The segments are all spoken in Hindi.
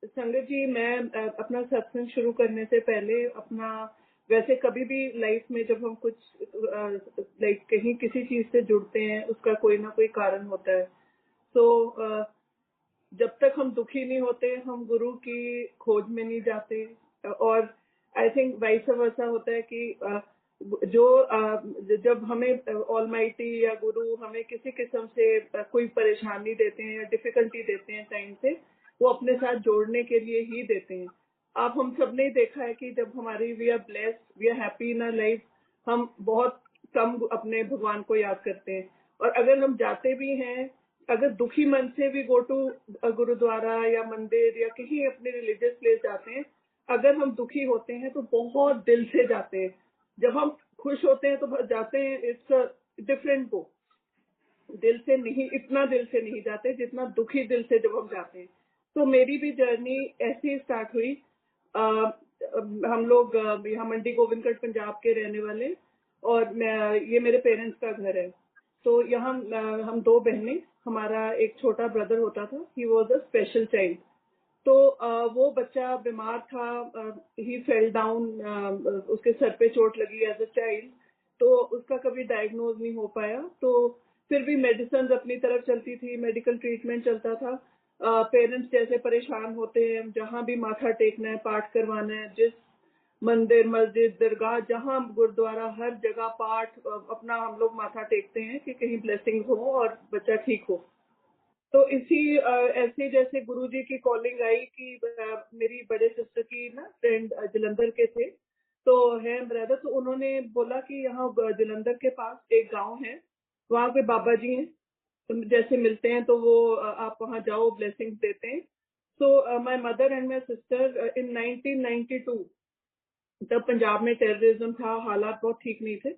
संगत जी, मैं अपना सत्संग शुरू करने से पहले अपना, वैसे कभी भी लाइफ में जब हम कुछ लाइक कहीं किसी चीज से जुड़ते हैं, उसका कोई ना कोई कारण होता है। तो जब तक हम दुखी नहीं होते, हम गुरु की खोज में नहीं जाते। और आई थिंक वाइस वर्सा होता है कि जब हमें ऑलमाइटी या गुरु हमें किसी किस्म से कोई परेशानी देते हैं या डिफिकल्टी देते हैं टाइम से, वो अपने साथ जोड़ने के लिए ही देते हैं। आप हम सब ने देखा है कि जब हमारी we are blessed, we are happy in our life, हम बहुत कम अपने भगवान को याद करते हैं। और अगर हम जाते भी हैं, अगर दुखी मन से भी गो टू गुरुद्वारा या मंदिर या कहीं अपने रिलीजियस प्लेस जाते हैं, अगर हम दुखी होते हैं तो बहुत दिल से जाते हैं। जब हम खुश होते हैं तो जाते हैं, इट्स डिफरेंट गो। दिल से नहीं, इतना दिल से नहीं जाते जितना दुखी दिल से जब हम जाते हैं। तो मेरी भी जर्नी ऐसे ही स्टार्ट हुई। हम लोग यहाँ मंडी गोविंदगढ़ पंजाब के रहने वाले, और ये मेरे पेरेंट्स का घर है। तो यहाँ हम दो बहनें, हमारा एक छोटा ब्रदर होता था, he was a special child. तो वो बच्चा बीमार था, ही फेल डाउन, उसके सर पे चोट लगी एज अ चाइल्ड। तो उसका कभी डायग्नोज नहीं हो पाया। तो फिर भी मेडिसिन अपनी तरफ चलती थी, मेडिकल ट्रीटमेंट चलता था। पेरेंट्स जैसे परेशान होते हैं, जहाँ भी माथा टेकना है, पाठ करवाना है, जिस मंदिर मस्जिद दरगाह जहाँ गुरुद्वारा, हर जगह पाठ, अपना हम लोग माथा टेकते हैं कि कहीं ब्लेसिंग हो और बच्चा ठीक हो। तो इसी ऐसे जैसे गुरुजी की कॉलिंग आई कि मेरी बड़े सिस्टर की ना फ्रेंड जलंधर के थे, तो है ब्रदर, तो उन्होंने बोला कि यहाँ जलंधर के पास एक गांव है, वहाँ पे बाबा जी हैं, तो जैसे मिलते हैं तो वो आप वहाँ जाओ, ब्लेसिंग्स देते हैं। So my mother and my sister in 1992, तब पंजाब में टेररिज्म था, हालात बहुत ठीक नहीं थे।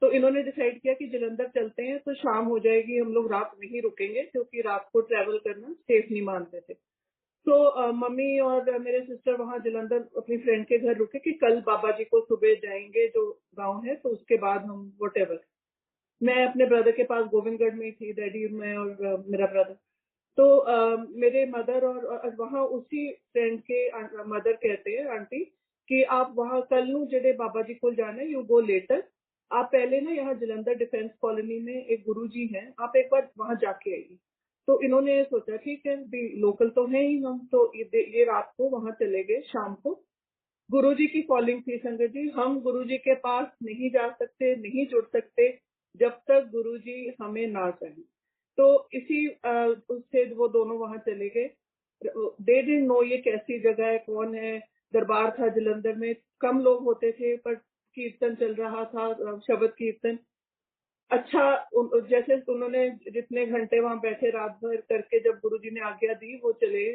तो इन्होंने डिसाइड किया कि जलंधर चलते हैं, तो शाम हो जाएगी, हम लोग रात नहीं रुकेंगे क्योंकि रात को ट्रैवल करना सेफ नहीं मानते थे। तो मम्मी और मेरे सिस्टर वहां जलंधर अपनी फ्रेंड के घर रुके कि कल बाबा जी को सुबह जाएंगे जो गांव है, तो उसके बाद हम वट। मैं अपने ब्रदर के पास गोविंदगढ़ में ही थी, डैडी मैं और मेरा ब्रदर। तो मेरे मदर और वहाँ उसी फ्रेंड के मदर कहते हैं, आंटी, कि आप वहाँ कल नू जेडे बाबा जी को जाना है, यू गो लेटर। आप पहले ना यहाँ जलंधर डिफेंस कॉलोनी में एक गुरुजी हैं, आप एक बार वहाँ जाके आइए। तो इन्होंने सोचा ठीक है, भी लोकल तो है ही हम, तो ये रात को वहाँ चले गए। शाम को गुरुजी की कॉलिंग थी संगत जी, हम गुरुजी के पास नहीं जा सकते, नहीं जुड़ सकते जब तक गुरुजी हमें ना चाहें। तो इसी उससे वो दोनों वहां चले गए। दे डिडंट नो ये कैसी जगह है, कौन है। दरबार था जलंधर में, कम लोग होते थे, पर कीर्तन चल रहा था, शब्द कीर्तन। अच्छा, जैसे उन्होंने जितने घंटे वहां बैठे रात भर करके, जब गुरुजी ने आज्ञा दी वो चले।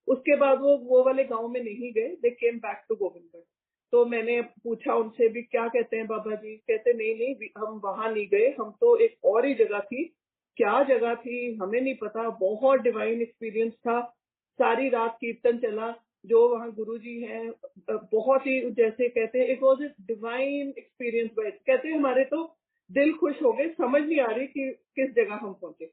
उसके बाद वो वाले गांव में नहीं गए, दे केम बैक टू गोविंदगढ़। तो मैंने पूछा उनसे भी क्या कहते हैं बाबा जी, कहते नहीं नहीं हम वहां नहीं गए, हम तो एक और ही जगह थी। क्या जगह थी हमें नहीं पता, बहुत डिवाइन एक्सपीरियंस था। सारी रात कीर्तन चला, जो वहाँ गुरुजी हैं, बहुत ही जैसे कहते हैं, it was a divine experience. कहते हैं हमारे तो दिल खुश हो गए, समझ नहीं आ रही कि किस जगह हम पहुंचे।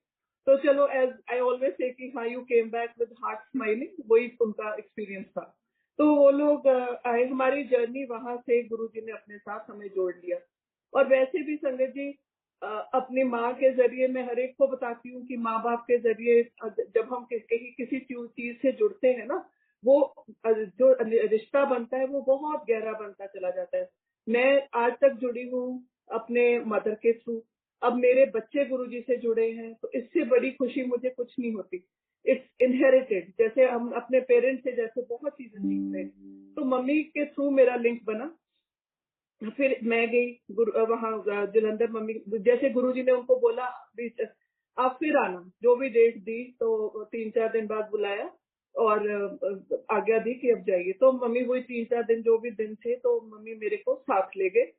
तो चलो, एज आई ऑलवेज से कि हाँ, you came back with heart smiling, वही उनका एक्सपीरियंस था। तो वो लोग आए, हमारी जर्नी वहां से गुरुजी ने अपने साथ हमें जोड़ लिया। और वैसे भी संगत जी, अपनी माँ के जरिए मैं हर एक को बताती हूँ कि माँ बाप के जरिए जब हम कहीं किसी चीज से जुड़ते हैं ना, वो जो रिश्ता बनता है वो बहुत गहरा बनता चला जाता है। मैं आज तक जुड़ी हूँ अपने मदर के थ्रू, अब मेरे बच्चे गुरुजी से जुड़े हैं, तो इससे बड़ी खुशी मुझे कुछ नहीं होती। इट्स इनहेरिटेड, जैसे हम अपने पेरेंट्स से जैसे बहुत चीजें सीखते हैं, तो मम्मी के थ्रू मेरा लिंक बना। फिर मैं गई वहां जलंधर, मम्मी जैसे गुरुजी ने उनको बोला भी आप फिर आना, जो भी डेट दी, तो 3-4 दिन बाद बुलाया और आज्ञा दी कि अब जाइए। तो मम्मी वही 3-4 दिन जो भी दिन थे, तो मम्मी मेरे को साथ ले गए।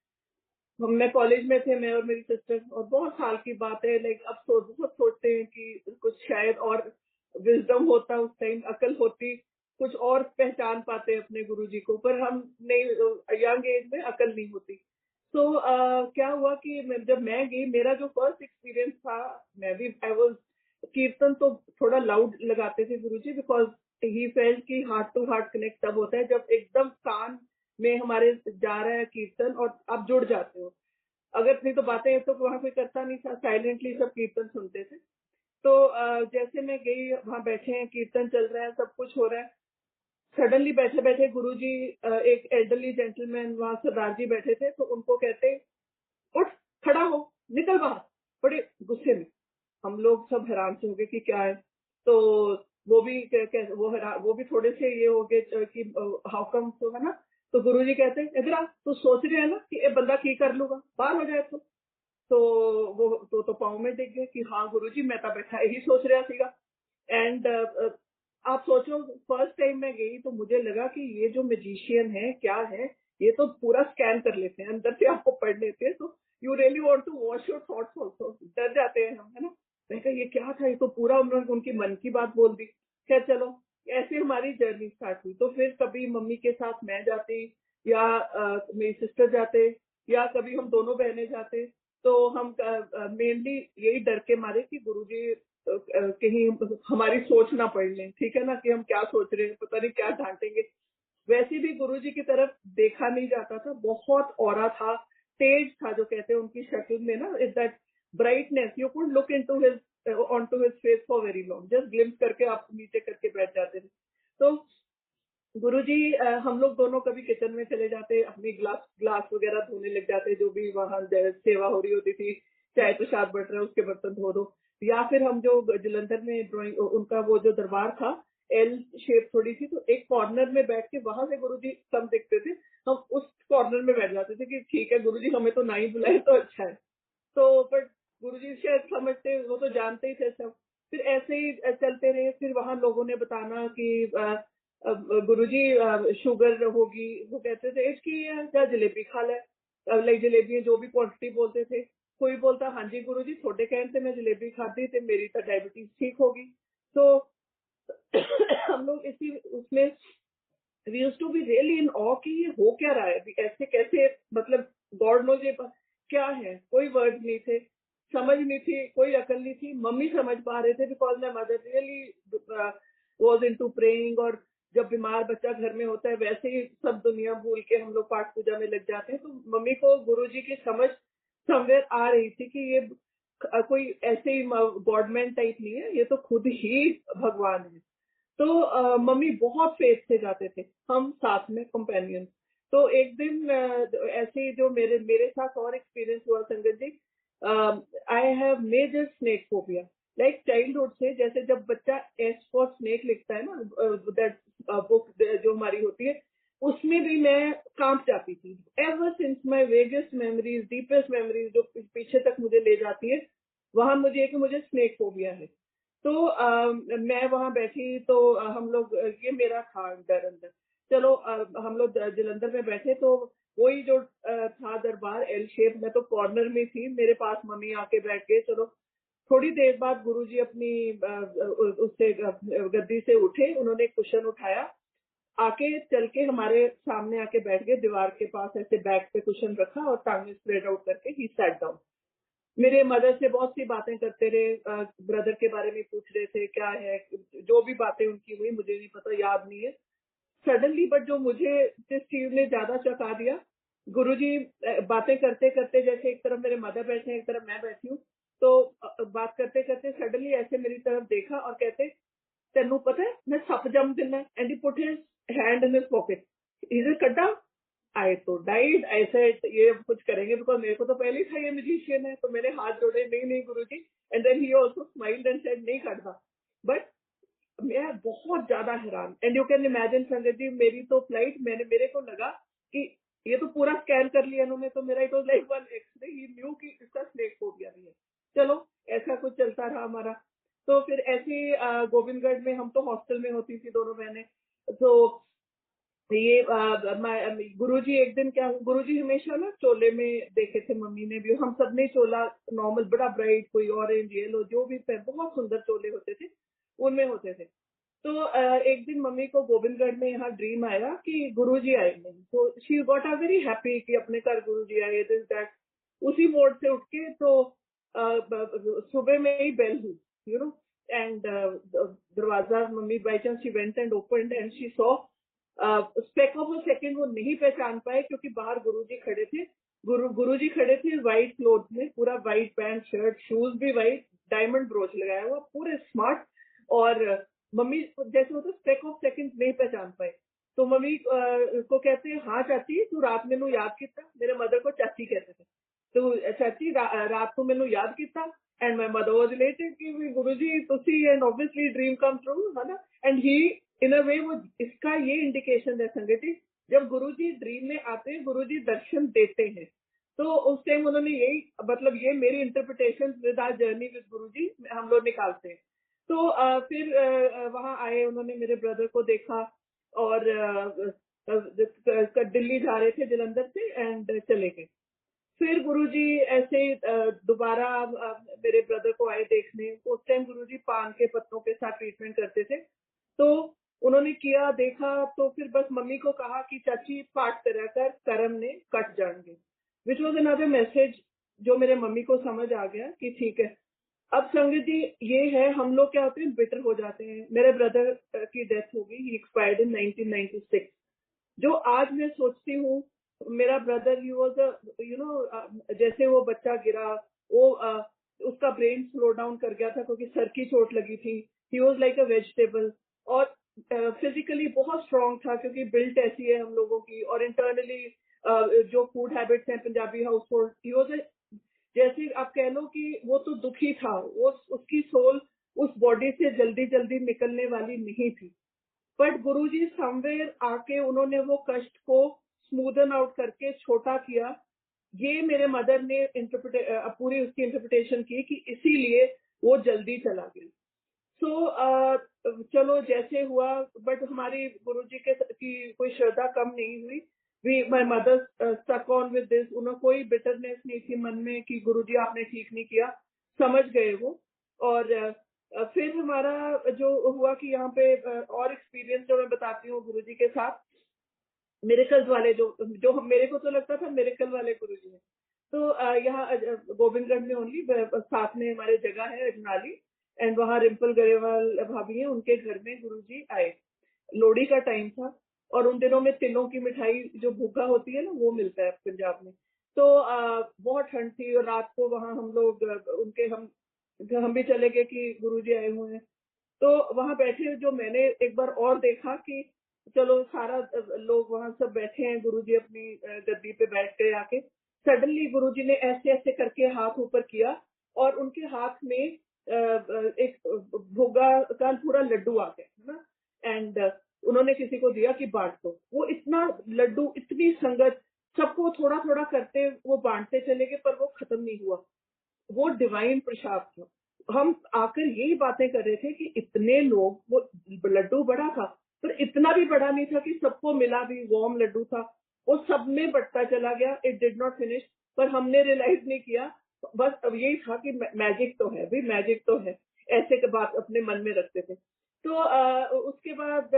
हम मैं कॉलेज में थे, मैं और मेरी सिस्टर, और बहुत साल की बात है। लाइक अब बहुत सोचते हैं कि कुछ शायद और विजडम होता उस टाइम, अकल होती, कुछ और पहचान पाते अपने गुरुजी को, पर हम नहीं, यंग एज में अकल नहीं होती। तो क्या हुआ कि जब मैं गई, मेरा जो फर्स्ट एक्सपीरियंस था, मैं भी आई वाज, कीर्तन तो थोड़ा लाउड लगाते थे गुरुजी, बिकॉज ही फेल्ट कि हार्ट टू हार्ट कनेक्ट तब होता है जब एकदम कान में हमारे जा रहा है कीर्तन और आप जुड़ जाते हो। अगर नहीं तो बातें तो वहां कोई करता नहीं था, साइलेंटली सब कीर्तन सुनते थे। तो जैसे मैं गई, वहां बैठे हैं, कीर्तन चल रहा है, सब कुछ हो रहा है। सडनली बैठे बैठे गुरुजी, एक एल्डरली जेंटलमैन वहां सरदार जी बैठे थे, तो उनको कहते, उठ, खड़ा हो, निकल बाहर, बड़े गुस्से में। हम लोग सब हैरान से हो गए कि क्या है। तो वो भी वो भी थोड़े से ये हो गए कि हाउ कम, तो है ना। तो गुरुजी कहते हैं, इधर आ, तू सोच रहे है ना कि ये बंदा की कर लूंगा, बाहर हो जाए तो वो तो पाँव में टिक गए कि हाँ गुरुजी, मैं तो बैठा यही सोच रहा सीगा। एंड आप सोचो, फर्स्ट टाइम मैं गई तो मुझे लगा कि ये जो मैजिशियन है क्या है, ये तो पूरा स्कैन कर लेते हैं, अंदर से आपको पढ़ लेते हैं, तो you really want to wash your thoughts also, डर जाते हैं हम, है ना। मैं कहा ये क्या था, ये तो पूरा उन्होंने उनकी मन की बात बोल दी। खैर चलो, ऐसे हमारी जर्नी स्टार्ट हुई। तो फिर कभी मम्मी के साथ मैं जाती, या मेरी सिस्टर जाते, या कभी हम दोनों बहनें जाते। तो हम मेनली यही डर के मारे कि गुरुजी कहीं हमारी सोच ना पढ़ लें, ठीक है ना, कि हम क्या सोच रहे हैं, पता नहीं क्या डांटेंगे। वैसे भी गुरुजी की तरफ देखा नहीं जाता था, बहुत औरा था, तेज था, जो कहते हैं उनकी शक्ल में ना, is that brightness, you could look into his on to his face for very long, just glimpse करके आप नीचे करके बैठ जाते थे। तो गुरुजी, हम लोग दोनों कभी किचन में चले जाते, अपनी ग्लास ग्लास वगैरह धोने लग जाते, जो भी वहां सेवा हो रही होती थी, चाय प्रसाद बट रहा है उसके बर्तन धो दो। या फिर हम जो जलंधर में ड्राइंग, उनका वो जो दरबार था, एल शेप थोड़ी सी, तो एक कॉर्नर में बैठ के वहां से गुरुजी कम दिखते थे, हम उस कॉर्नर में बैठ जाते थे कि ठीक है गुरुजी हमें तो ना ही बुलाए तो अच्छा है। तो बट गुरुजी शायद समझते, वो तो जानते ही थे सब। फिर ऐसे ही चलते रहे। फिर वहां लोगों ने बताना कि गुरुजी शुगर होगी, वो कहते थे इसकी क्या जलेबी खा ले, लाइक जलेबी जो भी क्वांटिटी बोलते थे। कोई बोलता हाँ जी गुरुजी थोड़े कहने से मैं जलेबी खाती तो मेरी तो डायबिटीज ठीक होगी। तो हम लोग इसी उसमें we used to be really in awe कि ये हो क्या रहा है अभी, ऐसे कैसे, मतलब गॉड नोज ये क्या है। कोई वर्ड नहीं थे, समझ नहीं थी, कोई अकल नहीं थी। मम्मी समझ पा रहे थे because my mother really was into praying. और जब बीमार बच्चा घर में होता है वैसे ही सब दुनिया भूल के हम लोग पाठ पूजा में लग जाते हैं। तो मम्मी को गुरुजी की समझ समवेयर आ रही थी कि ये कोई ऐसे ही गॉडमैन टाइप नहीं है, ये तो खुद ही भगवान है। तो मम्मी बहुत फेथ से जाते थे, हम साथ में कंपेनियन। तो एक दिन ऐसे ही जो मेरे मेरे साथ और एक्सपीरियंस हुआ संगत जी, I have major snake phobia, like childhood से। जैसे जब बच्चा एस फॉर स्नेक लिखता है ना, दैट बुक जो हमारी होती है, उसमें भी मैं कांप जाती थी। Ever since my vaguest memories, deepest memories जो पीछे तक मुझे ले जाती है, वहां मुझे कि मुझे स्नेक फोबिया है। तो मैं वहां बैठी तो हम लोग ये मेरा था डर अंदर। चलो हम लोग जलंधर में बैठे, तो वही जो था दरबार एल शेप, मैं तो कॉर्नर में थी, मेरे पास मम्मी आके बैठ गए। चलो थोड़ी देर बाद गुरुजी अपनी उससे गद्दी से उठे, उन्होंने कुशन उठाया, आके चल के हमारे सामने आके बैठ गए दीवार के पास, ऐसे बैक पे कुशन रखा और टांगे स्प्रेड आउट करके ही सैट डाउन। मेरे मदर से बहुत सी बातें करते रहे, ब्रदर के बारे में पूछ रहे थे क्या है, जो भी बातें उनकी हुई मुझे नहीं पता, याद नहीं है। सडनली बट जो मुझे जिस चीज ने ज्यादा चौंका दिया, गुरुजी बातें करते करते, जैसे एक तरफ मेरे मदर बैठे हैं एक तरफ मैं बैठी हूँ, तो बात करते करते सडनली ऐसे मेरी तरफ देखा और कहते, तेनू पता है मैं सप जम दिना, and he put his hand in his pocket, इधर कड्डा। आई तो डाइड, ऐसे ये कुछ करेंगे बिकॉज मेरे को तो पहले ही था ये म्यूजिशियन है। तो मैंने हाथ जोड़े, नहीं नहीं Guruji. And then he also smiled and said नहीं करता। बट मैं बहुत ज्यादा हैरान, एंड यू कैन इमेजिन संगत जी, मेरी तो फ्लाइट, मेरे को लगा कि ये तो पूरा स्कैन कर लिया इन्होंने, तो मेरा it was like one X ray, he knew कि इसका स्नेक फोबिया भी है। चलो ऐसा कुछ चलता रहा हमारा। तो फिर ऐसे ही गोविंदगढ़ में, हम तो हॉस्टल में होती थी दोनों बहनें। तो ये गुरुजी एक दिन क्या, गुरुजी हमेशा ना चोले में देखे थे, मम्मी ने भी, हम सब ने चोला नॉर्मल बड़ा ब्राइट, कोई ऑरेंज येलो जो भी बहुत सुंदर चोले होते थे उनमें होते थे। तो एक दिन मम्मी को गोविंदगढ़ में यहाँ ड्रीम आया कि गुरुजी आएंगे, तो she got a very happy कि अपने घर गुरुजी आए, दिस दैट। उसी मोड से उठ के तो सुबह में ही बेल हुई, यू नो, एंड दरवाजा, mummy by chance she went and opened and she saw, speck of a second वो नहीं पहचान पाए क्योंकि बाहर गुरुजी खड़े थे। गुरुजी खड़े थे व्हाइट क्लोथ में, पूरा व्हाइट पैंट शर्ट, शूज भी व्हाइट, डायमंड ब्रोच लगाया हुआ, पूरे स्मार्ट। और मम्मी जैसे होता स्पेक ऑफ सेकंड नहीं पहचान पाए। तो मम्मी को कहते हैं, हाँ चाची तू रात मैनू याद किता। मेरे मदर को चाची कहते थे। तो चाची रात को मैनू याद किता। And my mother was related कि गुरुजी तुसी, and obviously dream come true है ना। एंड ही इन अ वे, वो इसका ये इंडिकेशन है संगत जी, जब गुरुजी ड्रीम में आते हैं, गुरुजी दर्शन देते हैं। तो उस टाइम उन्होंने यही, मतलब ये मेरी interpretation with our journey with Guruji हम लोग निकालते हैं। तो फिर वहां आए, उन्होंने मेरे ब्रदर को देखा और दिल्ली जा रहे थे जलंधर से, एंड चले गए। फिर गुरुजी ऐसे दोबारा मेरे ब्रदर को आए देखने। उस टाइम गुरुजी पान के पत्तों के साथ ट्रीटमेंट करते थे। तो उन्होंने किया, देखा, तो फिर बस मम्मी को कहा कि चाची पाठ करा कर, कर्म ने कट जाएंगे, विच वॉज अनदर मैसेज जो मेरे मम्मी को समझ आ गया कि ठीक है। अब संगत जी ये है, हम लोग क्या होते हैं, बिटर हो जाते हैं। मेरे ब्रदर की डेथ हो गई, ही एक्सपायर्ड इन 1996। जो आज मैं सोचती हूँ, मेरा brother he was you know, जैसे वो बच्चा गिरा, वो उसका ब्रेन स्लो डाउन कर गया था क्योंकि सर की चोट लगी थी। He was like a vegetable. और फिजिकली बहुत स्ट्रांग था क्योंकि बिल्ट ऐसी है हम लोगों की, और इंटरनली जो फूड हैबिट्स हैं Punjabi house hold, he was, जैसे आप कह लो कि वो तो दुखी था, वो उसकी सोल उस बॉडी से जल्दी जल्दी निकलने वाली नहीं थी। बट गुरुजी समवेयर आके उन्होंने वो कष्ट को स्मूदन आउट करके छोटा किया। ये मेरे मदर ने पूरी उसकी इंटरप्रिटेशन की कि इसीलिए वो जल्दी चला गया। चलो जैसे हुआ, बट हमारी गुरुजी के की कोई श्रद्धा कम नहीं हुई। My mother stuck on with this. उन्हें कोई बिटरनेस नहीं थी मन में कि गुरुजी आपने ठीक नहीं किया, समझ गए वो। और फिर हमारा जो हुआ कि यहाँ पे और एक्सपीरियंस जो मैं बताती हूँ गुरुजी के साथ, मिरेकल्स वाले, जो जो मेरे को तो लगता था मिरेकल वाले गुरुजी हैं। तो यहाँ गोविंदगढ़ में ओनली साथ में हमारे जगह है अजनाली, एंड वहाँ रिम्पल गरेवाल भाभी हैं, उनके घर में गुरुजी आए। लोहड़ी का टाइम था, और उन दिनों में तिलों की मिठाई जो भुग्गा होती है ना, वो मिलता है पंजाब में। तो बहुत ठंड थी, और रात को वहाँ हम लोग उनके हम भी चले गए कि गुरुजी आए हुए हैं। तो वहां बैठे, जो मैंने एक बार और देखा कि चलो सारा लोग वहां सब बैठे हैं, गुरुजी अपनी गद्दी पे बैठ गए आके। सडनली गुरुजी ने ऐसे ऐसे करके हाथ ऊपर किया, और उनके हाथ में एक भोगा का पूरा लड्डू आ गया, है ना। एंड उन्होंने किसी को दिया कि बांट दो। वो इतना लड्डू, इतनी संगत, सबको थोड़ा थोड़ा करते वो बांटते चले गए, पर वो खत्म नहीं हुआ। वो डिवाइन प्रसाद था। हम आकर यही बातें कर रहे थे कि इतने लोग, वो लड्डू बड़ा था पर इतना भी बड़ा नहीं था कि सबको मिला भी, वार्म लड्डू था। वो सब में बढ़ता चला गया, इट डिड नॉट फिनिश। पर हमने रियलाइज नहीं किया, बस अब यही था कि मैजिक तो है भाई, मैजिक तो है, ऐसे के बात अपने मन में रखते थे। तो उसके बाद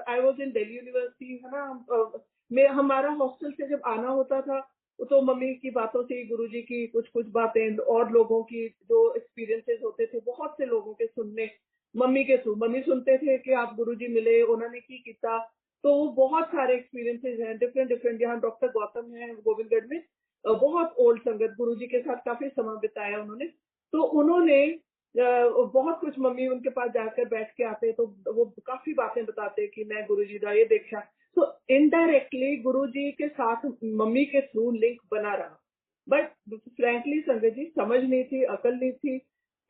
I was in Delhi university, है ना। मैं हमारा हॉस्टल से जब आना होता था, तो मम्मी की बातों से, गुरुजी की कुछ कुछ बातें, और लोगों की जो एक्सपीरियंसेस होते थे, बहुत से लोगों के सुनने, मम्मी के थ्रू। मम्मी सुनते थे कि आप गुरुजी मिले, उन्होंने की किया। तो बहुत सारे एक्सपीरियंसेस हैं, डिफरेंट डिफरेंट। यहाँ डॉक्टर गौतम है गोविंदगढ़ में, बहुत ओल्ड संगत, गुरुजी के साथ काफी समय बिताया उन्होंने। तो उन्होंने बहुत कुछ, मम्मी उनके पास जाकर बैठ के आते तो वो काफी बातें बताते कि मैं गुरुजी का ये देखा। तो इनडायरेक्टली गुरुजी के साथ मम्मी के थ्रू लिंक बना रहा। बट फ्रैंकली संगत जी, समझ नहीं थी, अकल नहीं थी,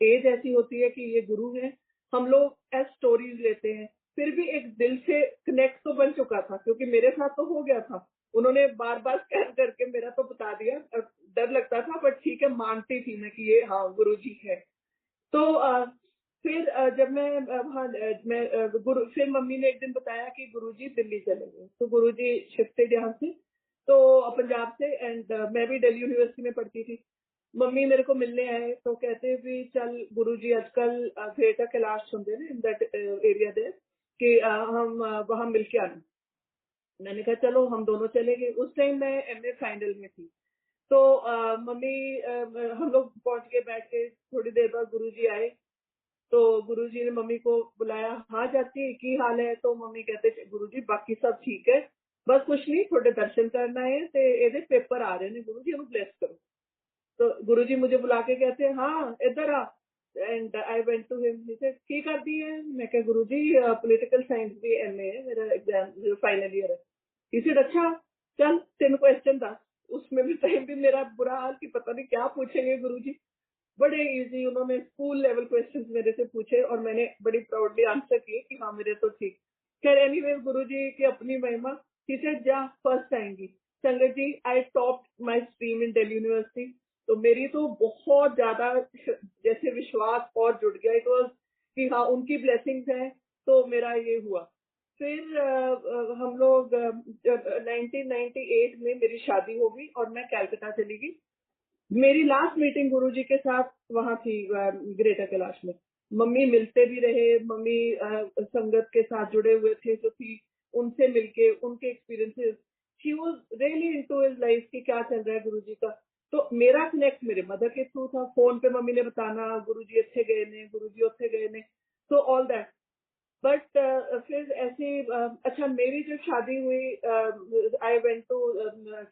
एज ऐसी होती है कि ये गुरु है, हम लोग एज स्टोरीज लेते हैं। फिर भी एक दिल से कनेक्ट तो बन चुका था, क्योंकि मेरे साथ तो हो गया था। उन्होंने बार बार स्कैन करके मेरा तो बता दिया। डर लगता था, बट ठीक है, मानती थी मैं कि ये हाँ गुरुजी है। तो फिर जब मैं वहाँ गुरु, फिर मम्मी ने एक दिन बताया कि गुरुजी दिल्ली चले गए। तो गुरुजी शिफ्टेड यहाँ से, तो पंजाब से। एंड मैं भी दिल्ली यूनिवर्सिटी में पढ़ती थी। मम्मी मेरे को मिलने आए, तो कहते भी चल गुरुजी आजकल ग्रेटर कैलाश होंगे ना, इन दैट एरिया दे, कि हम वहाँ मिल के आना। मैंने कहा चलो, हम दोनों चले गए। उस टाइम मैं एमए फाइनल में थी। तो मम्मी हम लोग पहुंच के बैठ के, थोड़ी देर बाद गुरुजी आए। तो गुरुजी ने मम्मी को बुलाया, हाँ चाची की हाल है? तो मम्मी कहते गुरुजी बाकी सब ठीक है, बस कुछ नहीं, थोड़े दर्शन करना है ते एदे पेपर आ रहे हैं गुरुजी, हम ब्लेस करो। तो गुरुजी मुझे बुला के कहते हैं हाँ इधर आ। And I went to him, he said की कर दी है? मैं कहा गुरुजी पॉलिटिकल साइंस भी एमए है, मेरा एग्जाम फाइनल ईयर है। ही सेड अच्छा चल तेन क्वेश्चन दस। उसमें भी टाइम भी मेरा बुरा हाल कि पता नहीं क्या पूछेंगे गुरुजी। बड़े इजी उन्होंने स्कूल लेवल क्वेश्चंस मेरे से पूछे और मैंने बड़ी प्राउडली आंसर किए कि हाँ मेरे तो ठीक। खैर एनीवेज गुरुजी की अपनी महिमा। ही सेड जा फर्स्ट आएंगी। संगत जी I top my stream in Delhi university. तो मेरी तो बहुत ज्यादा जैसे विश्वास और जुड़ गया। इट वॉज कि हाँ उनकी ब्लेसिंग्स हैं तो मेरा ये हुआ। फिर हम लोग 1998 में मेरी शादी हो गई और मैं कैलकाटा चली गई। मेरी लास्ट मीटिंग गुरुजी के साथ वहां थी ग्रेटर कैलाश में। मम्मी मिलते भी रहे, मम्मी संगत के साथ जुड़े हुए थे जो थी, उनसे मिलके उनके experiences, she was really into his life कि क्या चल रहा है गुरुजी का। तो मेरा कनेक्ट मेरे मदर के थ्रू था, फोन पे मम्मी ने बताना गुरुजी अच्छे गए ने, गुरुजी अच्छे गए ने, तो ऑल दैट। बट फिर ऐसे अच्छा मेरी जब शादी हुई आई वेंट टू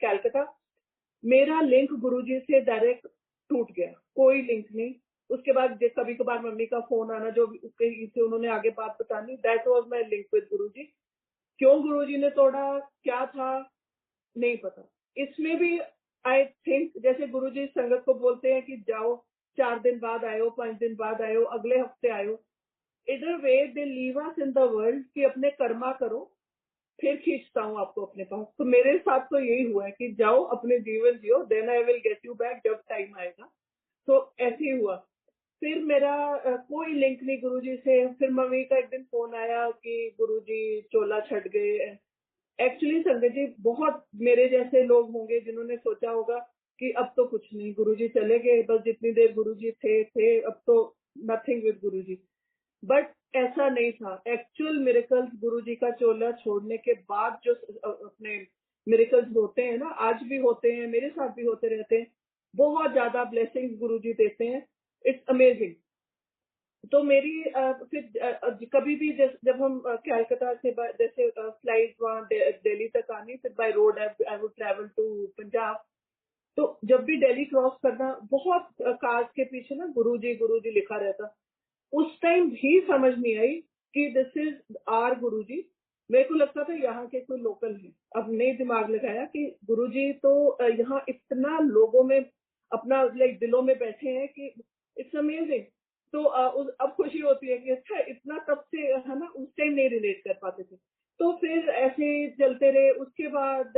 कैलकाटा। मेरा लिंक गुरुजी से डायरेक्ट टूट गया, कोई लिंक नहीं। उसके बाद कभी कभार मम्मी का फोन आना जो कहीं से उन्होंने आगे बात बतानी, that was my link with Guruji. क्यों गुरुजी ने तोड़ा, क्या था, नहीं पता। इसमें भी आई थिंक जैसे गुरुजी संगत को बोलते हैं कि जाओ 4 दिन बाद आयो, 5 दिन बाद आयो, अगले हफ्ते आयो। इधर वे they leave us in the world कि अपने कर्मा करो, फिर खींचता हूँ आपको अपने पास। तो मेरे साथ तो यही हुआ है कि जाओ अपने जीवन जियो, then I will get you back जब टाइम आएगा। तो ऐसे ही हुआ। फिर मेरा कोई लिंक नहीं गुरुजी से। फिर मम्मी का एक दिन फोन आया कि गुरुजी चोला छट गए। एक्चुअली संगत जी बहुत मेरे जैसे लोग होंगे जिन्होंने सोचा होगा कि अब तो कुछ नहीं, गुरुजी चले गए, बस जितनी देर गुरुजी थे अब तो नथिंग विद गुरुजी। बट ऐसा नहीं था। एक्चुअल मिरेकल्स गुरुजी का चोला छोड़ने के बाद जो अपने मिरेकल्स होते हैं ना, आज भी होते हैं, मेरे साथ भी होते रहते हैं। बहुत ज्यादा ब्लेसिंग्स गुरुजी देते हैं। It's amazing. तो मेरी फिर कभी भी जब हम कैलकाटा से जैसे फ्लाइट वहाँ दिल्ली तक आनी, फिर by road I would travel to Punjab. तो जब भी दिल्ली क्रॉस करना, बहुत कार्स के पीछे ना गुरुजी गुरुजी लिखा रहता। उस टाइम भी समझ नहीं आई कि दिस इज आर गुरुजी। मेरे को लगता था यहाँ के कोई लोकल है। अब नहीं दिमाग लगाया कि गुरुजी तो यहाँ इतना लोगों में अपना लाइक दिलों में बैठे हैं कि इट्स अमेजिंग। तो अब खुशी होती है कि अच्छा इतना तब से है ना, उस टाइम नहीं रिलेट कर पाते थे। तो फिर ऐसे चलते रहे। उसके बाद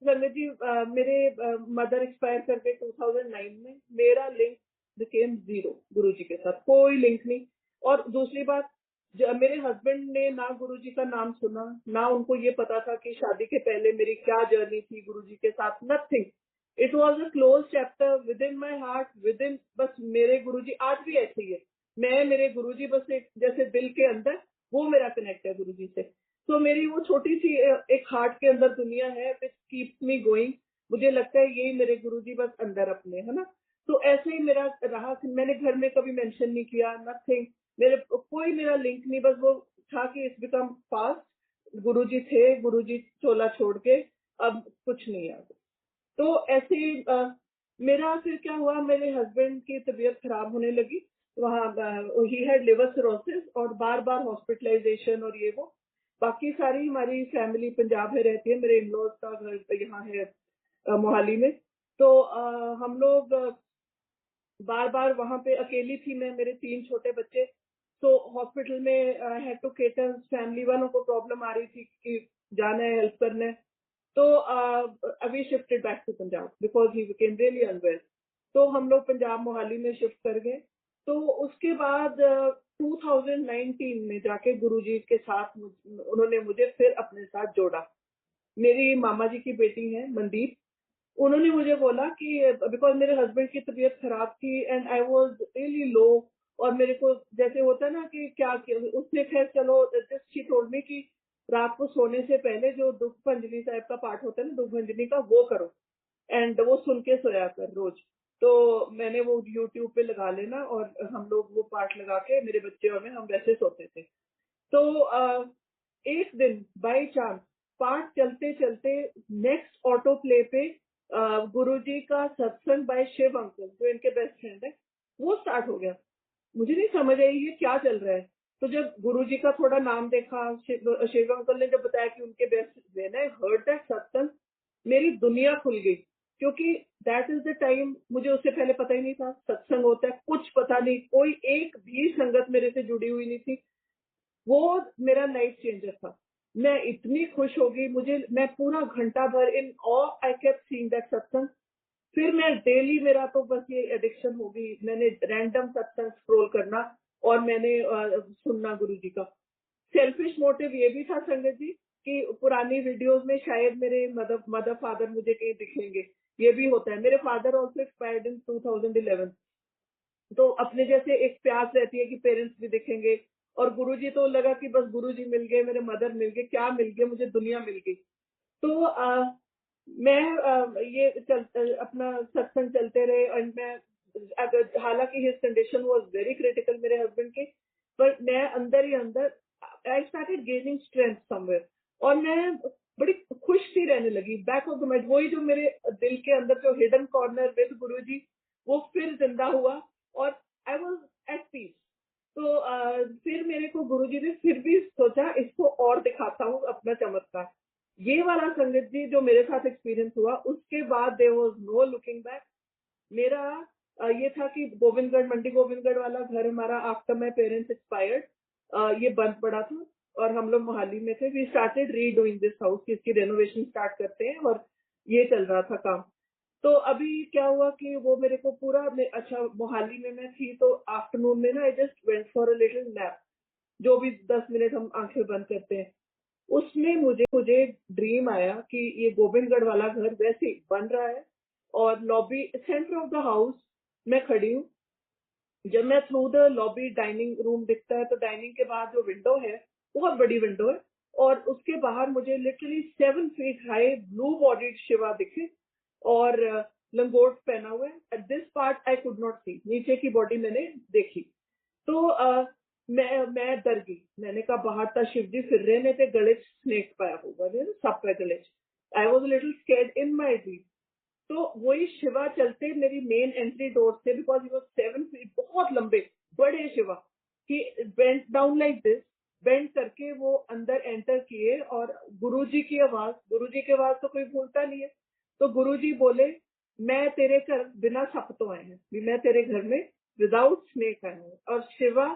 संगत जी मेरे मदर एक्सपायर कर गए 2009 में। मेरा लिंक बिकेम जीरो गुरुजी के साथ, कोई लिंक नहीं। और दूसरी बात, मेरे हस्बैंड ने ना गुरुजी का नाम सुना, ना उनको ये पता था कि शादी के पहले मेरी क्या जर्नी थी गुरुजी के साथ, nothing. It was a close chapter with in my heart, with in बस मेरे गुरुजी आज भी ऐसे ही है। मैं मेरे गुरुजी बस एक जैसे दिल के अंदर, वो मेरा कनेक्ट है गुरुजी से। तो मेरी वो छोटी सी एक हार्ट के अंदर दुनिया है विच कीप्स मी गोइंग। मुझे लगता है यही मेरे गुरुजी बस अंदर अपने है ना। तो ऐसे ही मेरा रहा। मैंने घर में कभी मेंशन नहीं किया, नथिंग। मेरे कोई मेरा लिंक नहीं, बस वो था कि इट्स बिकम फास्ट। गुरुजी थे, गुरुजी चोला छोड़ के अब कुछ नहीं आगे। तो ऐसे ही मेरा फिर क्या हुआ, मेरे हस्बैंड की तबीयत खराब होने लगी। वहाँ ही हैड लिवर सिरोसिस और बार बार हॉस्पिटलाइजेशन और ये वो। बाकी सारी हमारी फैमिली पंजाब में रहती है, मेरे इन लॉज का घर यहाँ है मोहाली में। तो हम लोग बार बार वहां पे अकेली थी मैं, मेरे 3 छोटे बच्चे। तो हॉस्पिटल में हैड टू केटर, फैमिली वालों को प्रॉब्लम आ रही थी कि जाना है, हेल्प करना है। तो अभी shifted back to Punjab because he became really unwell. तो हम लोग पंजाब मोहाली में शिफ्ट कर गए। तो उसके बाद 2019 में जाके गुरुजी के साथ उन्होंने मुझे फिर अपने साथ जोड़ा। मेरी मामा जी की बेटी है मनदीप। उन्होंने मुझे बोला कि बिकॉज मेरे हस्बैंड की तबीयत खराब थी and I was really low. और मेरे को जैसे होता है ना कि क्या उसने खैर चलो शी टोल्ड मी कि रात को सोने से पहले जो दुख भंजनी साहब का पाठ होता है ना, दुख भंजनी का, वो करो एंड वो सुन के सोया कर रोज। तो मैंने वो यूट्यूब पे लगा लेना और हम लोग वो पार्ट लगा के, मेरे बच्चे और मैं, हम वैसे सोते थे। तो एक दिन बाय चांस पाठ चलते चलते नेक्स्ट ऑटो प्ले पे गुरुजी का सत्संग बाय शिव अंकल, जो इनके बेस्ट फ्रेंड है, वो स्टार्ट हो गया। मुझे नहीं समझ आई ये क्या चल रहा है। तो जब गुरुजी का थोड़ा नाम देखा, शिव अंकल ने जब बताया कि उनके best, when I heard that सत्संग, मेरी दुनिया खुल गई। क्योंकि दैट इज द टाइम, मुझे उससे पहले पता ही नहीं था सत्संग होता है, कुछ पता नहीं, कोई एक भी संगत मेरे से जुड़ी हुई नहीं थी। वो मेरा लाइफ चेंजर था। मैं इतनी खुश हो गई, मैं पूरा घंटा भर in all I kept seeing that सत्संग। फिर मैं डेली, मेरा तो बस ये एडिक्शन हो गई, मैंने रैंडम सत्संग स्क्रॉल करना और मैंने सुनना गुरुजी का। सेल्फिश मोटिव ये भी था संगत जी कि पुरानी वीडियोस में शायद मेरे मदर मदर फादर मुझे कहीं दिखेंगे। ये भी होता है, मेरे फादर ऑल्सो एक्सपायर्ड इन 2011। तो अपने जैसे एक प्यास रहती है कि पेरेंट्स भी दिखेंगे। और गुरुजी तो लगा कि बस गुरुजी मिल गए, मेरे मदर मिल गए, क्या मिल गया मुझे, दुनिया मिल गई। तो मैं ये अपना सत्संग चलते रहे और मैं, हालांकि his condition was very critical मेरे हस्बैंड की, पर मैं अंदर ही अंदर I started gaining strength somewhere. और मैं बड़ी खुश सी रहने लगी। बैक ऑफ द माइंड वही जो मेरे दिल के अंदर जो हिडन कॉर्नर विद गुरुजी, वो फिर जिंदा हुआ और आई वाज एट पीस। तो फिर मेरे को गुरुजी ने फिर भी सोचा इसको और दिखाता हूँ अपना चमत्कार। ये वाला संगत जी जो मेरे साथ एक्सपीरियंस हुआ, उसके बाद there was no looking back. मेरा ये था कि गोविंदगढ़, मंडी गोविंदगढ़ वाला घर हमारा, आफ्टर माय पेरेंट्स एक्सपायर्ड, ये बंद पड़ा था और हम लोग मोहाली में थे। We started redoing this house, इसकी रेनोवेशन स्टार्ट करते हैं, और ये चल रहा था काम। तो अभी क्या हुआ कि वो मेरे को पूरा अच्छा, मोहाली में मैं थी तो आफ्टरनून में ना I just went for a little nap, जो भी 10 मिनट हम आंखें बंद करते हैं। उसमें मुझे मुझे ड्रीम आया कि ये गोविंदगढ़ वाला घर वैसे ही बन रहा है और lobby centre of the house मैं खड़ी हूँ। जब मैं through the lobby, dining room दिखता है, तो डाइनिंग के बाद जो विंडो है, बहुत बड़ी विंडो है, और उसके बाहर मुझे literally 7 feet high blue bodied Shiva दिखे और लंगोट पहना हुआ है। At this part I could not see, नीचे की बॉडी मैंने देखी। तो मैं डर गई। मैंने कहा बाहर था शिव जी फिर रहे ने, थे गले स्नेक पाया होगा, सांप का गले। I was little scared in my dream. तो वही शिवा चलते मेरी मेन एंट्री डोर से, बिकॉज ही वॉज 7 फीट, बहुत लंबे बड़े शिवा, कि bent down like this, bent करके वो अंदर एंटर किए। और गुरुजी की आवाज, गुरुजी की आवाज तो कोई भूलता नहीं है। तो गुरुजी बोले, मैं तेरे घर बिना सप तो आए हैं, भी मैं तेरे घर में विदाउट स्नेक आया हूँ। और शिवा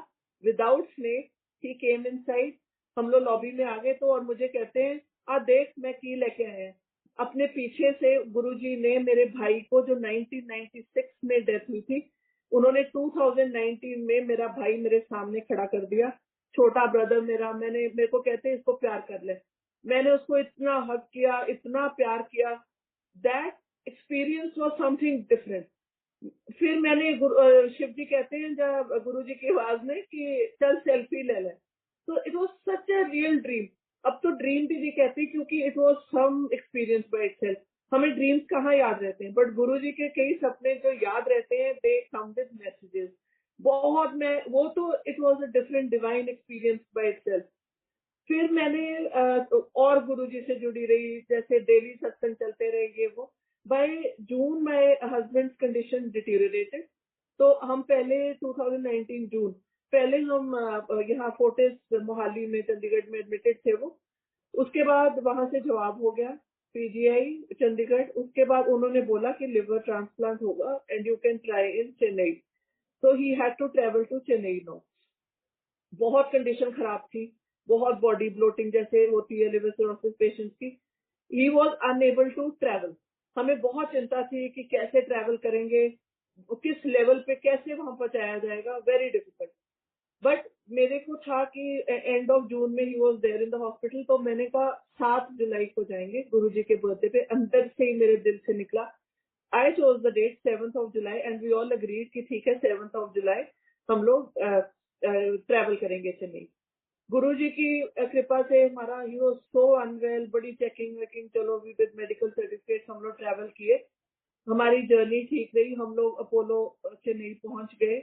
विदाउट स्नेक ही केम इन साइड। हम लोग लॉबी में आ गए तो, और मुझे कहते हैं आ देख मैं की लेके आया हैं। अपने पीछे से गुरुजी ने मेरे भाई को, जो 1996 में डेथ हुई थी, उन्होंने 2019 में मेरा भाई मेरे सामने खड़ा कर दिया, छोटा ब्रदर मेरा। मेरे को कहते हैं इसको प्यार कर ले। मैंने उसको इतना हक किया, इतना प्यार किया। That experience was something different. फिर मैंने शिव जी कहते हैं जब गुरु जी की आवाज में कि चल सेल्फी ले ले। तो it was such a real dream. अब तो ड्रीम भी नहीं कहती, क्योंकि it was some experience by itself. हमें ड्रीम्स कहाँ याद रहते हैं, बट गुरु जी के कई सपने जो याद रहते हैं, दे कम विद मैसेजेस। बहुत, मैं वो तो it was a different divine experience by itself. फिर मैंने और गुरुजी से जुड़ी रही, जैसे डेली सत्संग चलते रहे, ये वो। By June my husband's condition deteriorated. तो हम पहले 2019 जून, पहले हम यहाँ फोर्टिस मोहाली में, चंडीगढ़ में एडमिटेड थे वो। उसके बाद वहां से जवाब हो गया पीजीआई चंडीगढ़। उसके बाद उन्होंने बोला कि लिवर ट्रांसप्लांट होगा and you can try in Chennai. तो he had to travel to Chennai no. बहुत कंडीशन खराब थी, बहुत बॉडी ब्लोटिंग जैसे होती है लिवर सिरोसिस पेशेंट्स की। He was unable to travel. हमें बहुत चिंता थी कि कैसे ट्रेवल करेंगे, किस लेवल पे कैसे वहां पहुंचाया जाएगा, वेरी डिफिकल्ट। बट मेरे को था कि एंड ऑफ जून में he was there in the hospital. तो मैंने कहा 7 जुलाई को जाएंगे गुरुजी के बर्थडे पे, अंदर से ही मेरे दिल से निकला। I chose the date 7 July and we all agreed कि ठीक है 7 जुलाई हम लोग ट्रेवल करेंगे चेन्नई। गुरुजी की कृपा से हमारा, ही वाज सो अनवेल, बड़ी चेकिंग वेकिंग, चलो भी विद मेडिकल सर्टिफिकेट हम लोग ट्रेवल किए। हमारी जर्नी ठीक रही, हम लोग अपोलो चेन्नई पहुंच गए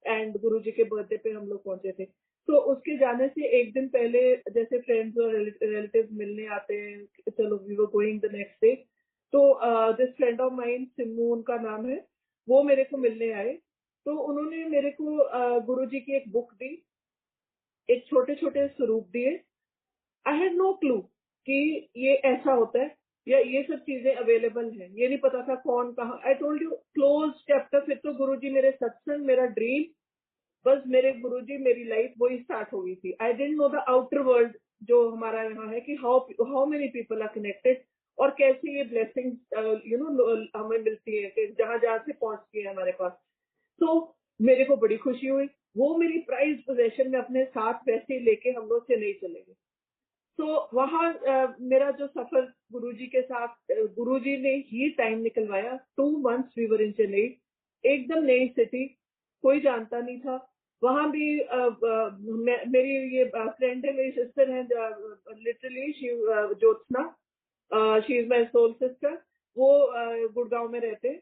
एंड गुरुजी के बर्थडे पे हम लोग पहुंचे थे। तो उसके जाने से एक दिन पहले जैसे फ्रेंड्स और रिलेटिव्स मिलने आते हैं, चलो we were going the next day. तो this friend of mine, Simmu उनका नाम है, वो मेरे को मिलने आए। तो उन्होंने मेरे को गुरुजी की एक बुक दी, एक छोटे छोटे स्वरूप दिए। आई हैड नो क्लू कि ये ऐसा होता है या ये सब चीजें अवेलेबल हैं, ये नहीं पता था कौन कहाँ। I told you close chapter, फिर तो गुरुजी मेरे सत्संग, मेरा ड्रीम, बस मेरे गुरुजी मेरी लाइफ वही स्टार्ट हो गई थी। I don't know the outer world जो हमारा यहाँ है कि how many people are connected और कैसे ये ब्लेसिंग यू नो हमें मिलती है कि जहां जहां से पहुंचती है हमारे पास। तो मेरे को बड़ी खुशी हुई। वो मेरी प्राइज पोजेशन में अपने साथ वैसे ही लेके हम लोग चेन्नई चले गए। तो वहाँ मेरा जो सफर गुरुजी के साथ, गुरुजी ने ही टाइम निकलवाया। 2 मंथ्स वी वर इन चेन्नई, एकदम नई सिटी, कोई जानता नहीं था। वहां भी मेरी ये फ्रेंड है, मेरी सिस्टर है, literally she, Jyotsna, she is my soul sister. वो गुड़गांव में रहते।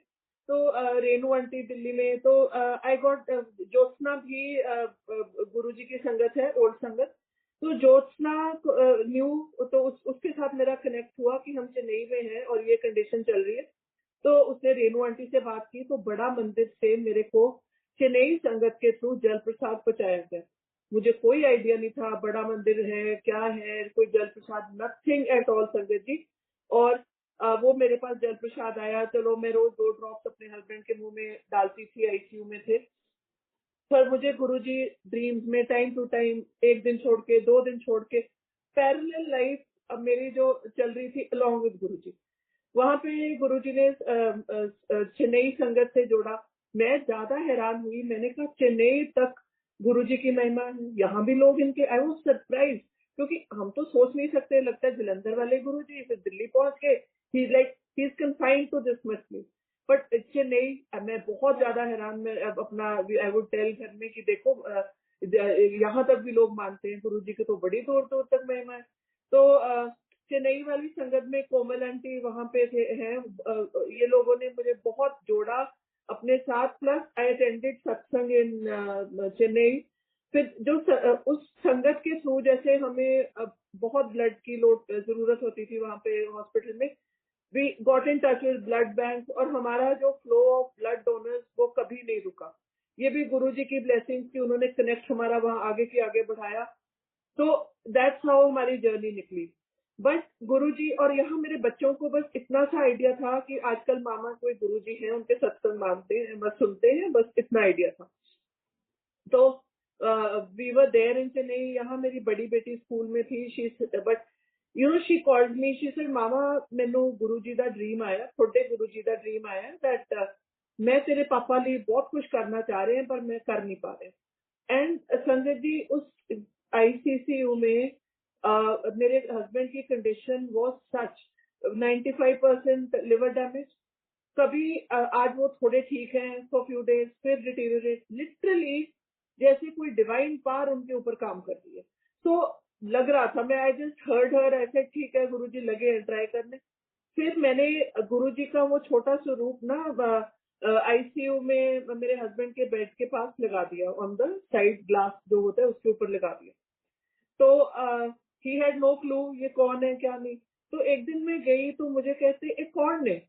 तो रेनू आंटी दिल्ली में। तो आई गॉट, ज्योत्सना भी गुरुजी की संगत है, ओल्ड संगत। तो ज्योत्सना न्यू, तो उसके साथ मेरा कनेक्ट हुआ कि हम चेन्नई में हैं और ये कंडीशन चल रही है। तो उसने रेनू आंटी से बात की, तो बड़ा मंदिर से मेरे को चेन्नई संगत के थ्रू जल प्रसाद पहुंचाया गया। मुझे कोई आइडिया नहीं था बड़ा मंदिर है क्या है, कोई जल प्रसाद, नथिंग एट ऑल संगत जी। और वो मेरे पास जल प्रसाद आया। चलो मैं रोज 2 ड्रॉप्स अपने हस्बैंड के मुंह में डालती थी, आईसीयू में थे। पर मुझे गुरुजी ड्रीम्स में टाइम टू टाइम, एक दिन छोड़ के, 2 दिन छोड़ के, पैरेलल लाइफ अब मेरी जो चल रही थी अलोंग विद गुरुजी। वहां पे गुरुजी ने चेन्नई संगत से जोड़ा। मैं ज्यादा हैरान हुई, मैंने कहा चेन्नई तक गुरुजी की महिमा है, यहाँ भी लोग इनके। आई वाज सरप्राइज, क्योंकि हम तो सोच नहीं सकते, लगता है जलंधर वाले गुरुजी फिर दिल्ली पहुंच गए, he is like he is confined to this much place. But Chennai, मैं बहुत ज्यादा हैरान। मैं अब अपना आई वुड टेल घर में कि देखो यहाँ तक भी लोग मानते हैं गुरुजी की, तो बड़ी दूर दूर तक महिमा है। तो चेन्नई वाली संगत में कोमल आंटी वहां पे थे हैं, ये लोगों ने मुझे बहुत जोड़ा अपने साथ। प्लस आई अटेंडेड सत्संग इन चेन्नई। फिर जो उस संगत के थ्रू, जैसे हमें बहुत ब्लड की लोड जरूरत होती थी वहां पे हॉस्पिटल में, we got in touch with blood bank, और हमारा जो फ्लो ऑफ ब्लड डोनर्स वो कभी नहीं रुका। ये भी गुरुजी की ब्लेसिंग्स की, उन्होंने कनेक्ट हमारा वहां आगे की आगे बढ़ाया। तो दैट्स हाउ हमारी जर्नी निकली। बट गुरुजी, और यहाँ मेरे बच्चों को बस इतना सा आइडिया था कि आजकल मामा कोई गुरुजी हैं, उनके सत्संग मानते हैं, बस सुनते हैं, बस इतना आइडिया था। तो we were there in Chennai. यहाँ मेरी बड़ी बेटी स्कूल में थी, she, but you know she called me, she said मामा मैनू गुरु जी का ड्रीम आया, थोड़े गुरु जी का ड्रीम आया दैट मैं तेरे पापा लिए बहुत कुछ करना चाह रहे हैं पर मैं कर नहीं पा रहे। एंड संजय जी, उस आईसीसीयू में मेरे हस्बैंड की condition was such, 95% liver damage. कभी आज वो थोड़े ठीक हैं फॉर फ्यू डेज, फिर डिटीरियरेट, लिटरली जैसे कोई डिवाइन पावर उनके ऊपर काम कर रही है। तो लग रहा था, मैं आई जस्ट हर्ड हर, ऐसे ठीक है गुरुजी लगे हैं ट्राई करने। फिर मैंने गुरुजी का वो छोटा स्वरूप ना आईसीयू में मेरे हस्बैंड के बेड के पास लगा दिया, ऑन द साइड ग्लास जो होता है उसके ऊपर लगा दिया। तो ही हैड नो क्लू ये कौन है क्या नहीं। तो एक दिन मैं गई तो मुझे कहते एक कौन ने,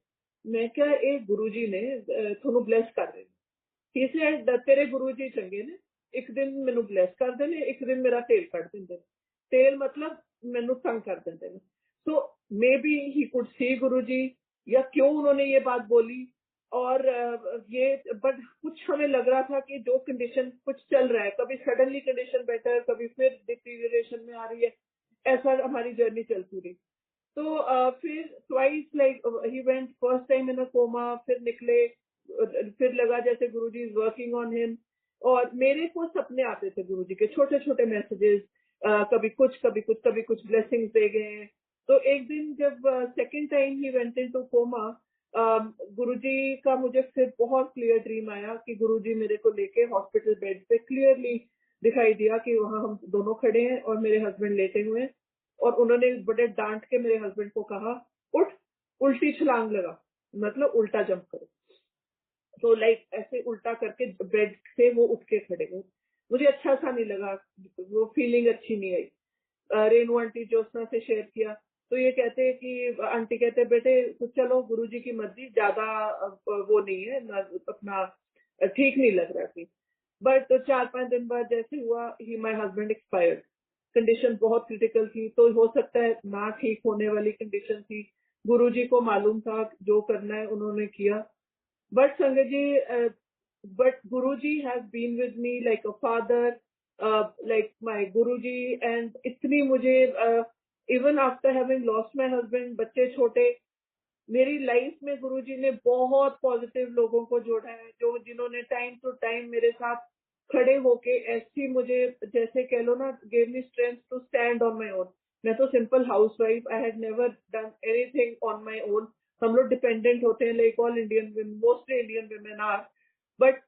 मैं क्या, एक गुरुजी ने ਤੁਹਾਨੂੰ ब्लेस कर रहे ਨੇ। he said तेरे गुरुजी चंगे ने, एक दिन मैनू ब्लेस कर देने, एक दिन मेरा तेल कट देंगे। तेल मतलब मैनू तंग कर देंगे। तो may be he could see गुरुजी, या क्यों उन्होंने ये बात बोली। और ये, बट कुछ हमें लग रहा था कि जो कंडीशन कुछ चल रहा है, कभी सडनली कंडीशन बेटर, कभी फिर डिटीरियरेशन में आ रही है, ऐसा हमारी जर्नी चलती रही। तो फिर twice like he went, first time in a coma, फिर निकले, फिर लगा जैसे Guruji is working on him. और मेरे को सपने आते थे गुरुजी के, छोटे छोटे मैसेजेस, कभी कुछ कभी कुछ कभी कुछ ब्लेसिंग्स दे गए हैं। तो एक दिन जब second time he went into coma, Guruji का मुझे फिर बहुत क्लियर ड्रीम आया कि गुरुजी मेरे को लेके हॉस्पिटल बेड पे क्लियरली दिखाई दिया कि वहां हम दोनों खड़े हैं और मेरे हस्बैंड लेटे हुए हैं। और उन्होंने बड़े डांट के मेरे हस्बैंड को कहा, उठ, उल्टी छलांग लगा। मतलब उल्टा जंप करो। तो लाइक ऐसे उल्टा करके बेड से वो उठ के खड़े हुए। मुझे अच्छा सा नहीं लगा, वो फीलिंग अच्छी नहीं आई। रेनू आंटी ज्योत्सना से शेयर किया तो ये कहते हैं कि आंटी कहते हैं बेटे तो चलो गुरुजी की मर्जी, ज्यादा वो नहीं है अपना ठीक नहीं लग रहा थी। बट 4-5 दिन बाद जैसे हुआ ही माय हस्बैंड एक्सपायर्ड। कंडीशन बहुत क्रिटिकल थी, तो हो सकता है ना ठीक होने वाली कंडीशन थी। गुरुजी को मालूम था जो करना है उन्होंने किया। But Sangaji, but Guruji has been with me like a father, like my Guruji, and इतनी मुझे even after having lost my husband, बच्चे छोटे, मेरी लाइफ में गुरुजी ने बहुत पॉजिटिव लोगों को जोड़ा है, जो जिन्होंने टाइम टू टाइम मेरे साथ खड़े होके ऐसी मुझे जैसे कह लो ना gave me strength to stand on my own. मैं तो simple housewife, I had never done anything on my own. हम लोग डिपेंडेंट होते हैं like all Indian mostly Indian women are. But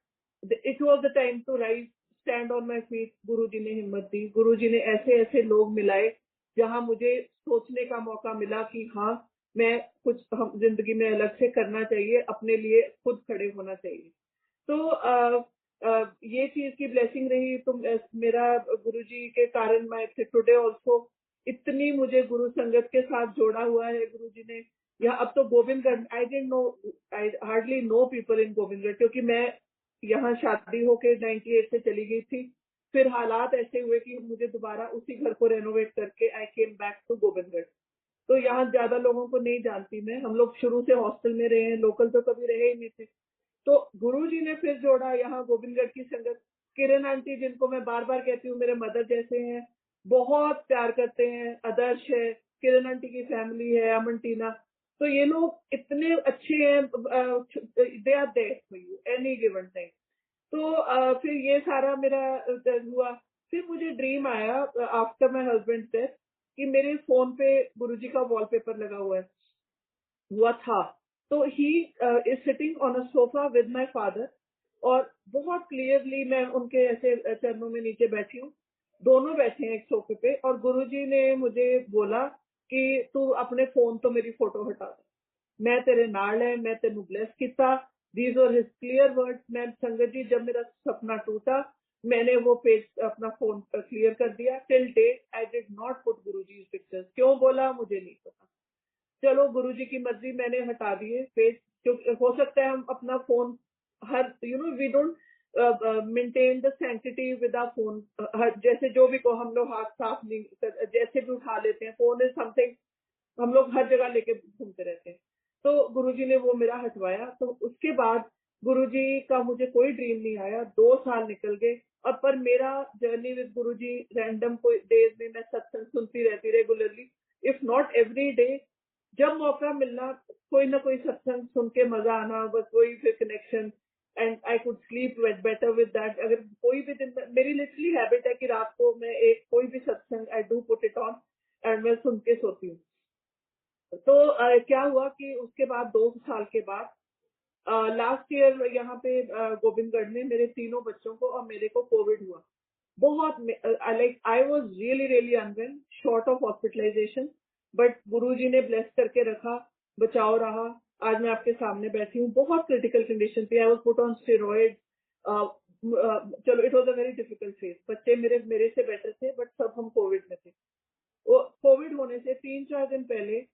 it was the time to rise stand on my feet. Guru ji ने हिम्मत दी, गुरु जी ने ऐसे ऐसे लोग मिलाए जहां मुझे सोचने का मौका मिला कि हाँ मैं कुछ हम जिंदगी में अलग से करना चाहिए, अपने लिए खुद खड़े होना चाहिए। तो ये चीज की ब्लेसिंग रही। तो मेरा गुरुजी के कारण मैं टुडे ऑल्सो इतनी मुझे गुरु संगत के साथ जोड़ा हुआ है गुरुजी ने। या अब तो Govindgarh I don't know, I hardly know people in Govindgarh, क्योंकि मैं यहाँ शादी होके 98 से चली गई थी। फिर हालात ऐसे हुए कि मुझे दोबारा उसी घर को रेनोवेट करके आई केम बैक टू गोविंदगढ़। तो यहाँ ज्यादा लोगों को नहीं जानती मैं, हम लोग शुरू से हॉस्टल में रहे हैं, लोकल तो कभी रहे ही नहीं थे। तो गुरुजी ने फिर जोड़ा यहाँ गोविंदगढ़ की संगत। किरण आंटी जिनको मैं बार बार कहती हूँ मेरे मदर जैसे हैं, बहुत प्यार करते हैं, आदर्श है, किरण आंटी की फैमिली है, अमन टीना, तो ये लोग इतने अच्छे हैं। They are there for you any given time. तो फिर ये सारा मेरा हुआ। फिर मुझे ड्रीम आया आफ्टर माय हस्बैंड डेथ कि मेरे फोन पे गुरुजी का वॉलपेपर लगा हुआ था। तो he is sitting on a sofa with my father, और बहुत क्लियरली मैं उनके ऐसे चरणों में नीचे बैठी हूँ, दोनों बैठे हैं एक सोफे पे, और गुरुजी ने मुझे बोला कि तू अपने फोन तो मेरी फोटो हटा दे, मैं तेरे नाल है, मैं तेनू ब्लेस किता। These are his clear words. मैं संगत जी जब मेरा सपना टूटा मैंने वो पेज अपना फोन क्लियर कर दिया। Till date I did not put Guruji pictures. क्यों बोला मुझे नहीं पता। चलो गुरुजी की मर्जी, मैंने हटा दिए पेज। क्योंकि हो सकता है हम अपना फोन हर we don't maintain the sanctity with our phone. जैसे जो भी को हम लोग हाथ साफ नहीं जैसे भी उठा लेते हैं, फोन इज समथिंग हम लोग हर जगह लेके घूमते रहते हैं। तो गुरुजी ने वो मेरा हटवाया। तो उसके बाद गुरुजी का मुझे कोई ड्रीम नहीं आया। 2 साल निकल गए, और पर मेरा जर्नी विद गुरुजी रैंडम कोई डेज में मैं सत्संग सुनती रहती regularly, if not every day. जब मौका मिलना कोई ना कोई सत्संग सुन के मजा आना, बस वही फिर connection. And I could sleep better with that. अगर कोई भी दिन मेरी लिटरली हैबिट है कि रात को मैं एक कोई भी सत्संग I do put it on and मैं सुन के सोती हूँ। तो क्या हुआ कि उसके बाद 2 साल के बाद लास्ट ईयर यहाँ पे गोविंदगढ़ में मेरे तीनों बच्चों को और मेरे को कोविड हुआ। बहुत like I was really really unwell, short of hospitalization, but Guruji ने ब्लेस करके रखा, बचाव रहा। आज मैं आपके सामने बैठी हूँ। बहुत क्रिटिकल कंडीशन थी, I was put on steroid. चलो it was a very difficult phase. बच्चे मेरे मेरे से बेटर थे, बट सब हम कोविड में थे। वो कोविड होने से 3-4 दिन पहले